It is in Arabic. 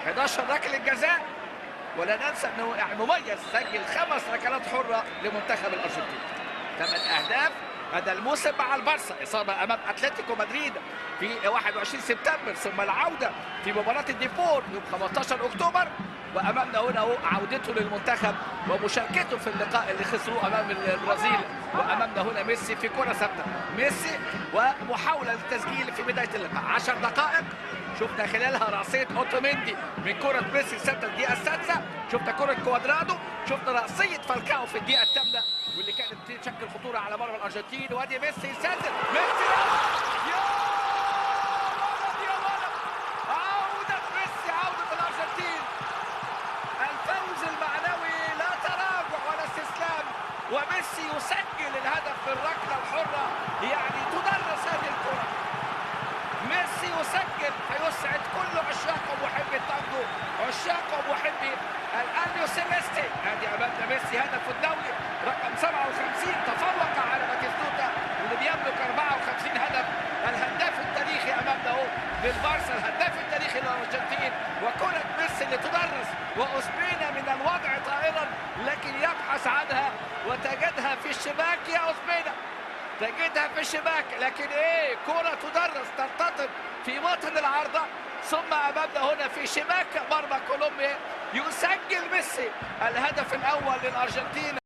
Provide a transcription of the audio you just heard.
11 ركله جزاء، ولا ننسى انه يعني مميز، سجل 5 ركلات حره لمنتخب الارجنتين. 8 اهداف هذا الموسم مع البارسا. اصابه امام اتلتيكو مدريد في 21 سبتمبر، ثم العوده في مباراه الديبور يوم 15 اكتوبر، وامامنا هنا هو عودته للمنتخب ومشاركته في اللقاء اللي خسروه امام البرازيل. وامامنا هنا ميسي في كره ثابته، ميسي ومحاوله للتسجيل في بدايه اللقاء. 10 دقائق شفنا خلالها رأسية اوتوميندي من كرة ميسي سجل الدقيقة السادسة، شفنا كرة كوادرادو، شفنا رأسية فالكاو في الدقيقة الثامنة واللي كانت تشكل خطورة على مرمى الأرجنتين. وادي ميسي يسدد، ميسي يا ولد يا ولد، عودة ميسي، عودة الأرجنتين، الفوز المعنوي، لا تراجع ولا استسلام، وميسي يسجل الهدف بالركلة الحرة. يعني تدرس هذه الكرة، ميسي يسجل فيسعد كل عشاق ومحبي التانجو، عشاق ومحبي الأليو سيليستي. هذه أمامنا ميسي هدف الدولي رقم 57، تفوق على باتيستوتا واللي بيملك 54 هدف. الهداف التاريخي أمامنا هو للبارسا، الهداف التاريخي للأرجنتين، وكرة ميسي اللي تدرس وأوسبينا من الوضع طائرا لكن يبحث عنها وتجدها في الشباك. يا أوسبينا تجدها في الشباك، لكن ايه، كرة تدرس ترتطم في باطن العارضة، ثم امامنا هنا في شباك مرمى كولومبيا يسجل ميسي الهدف الاول للارجنتين.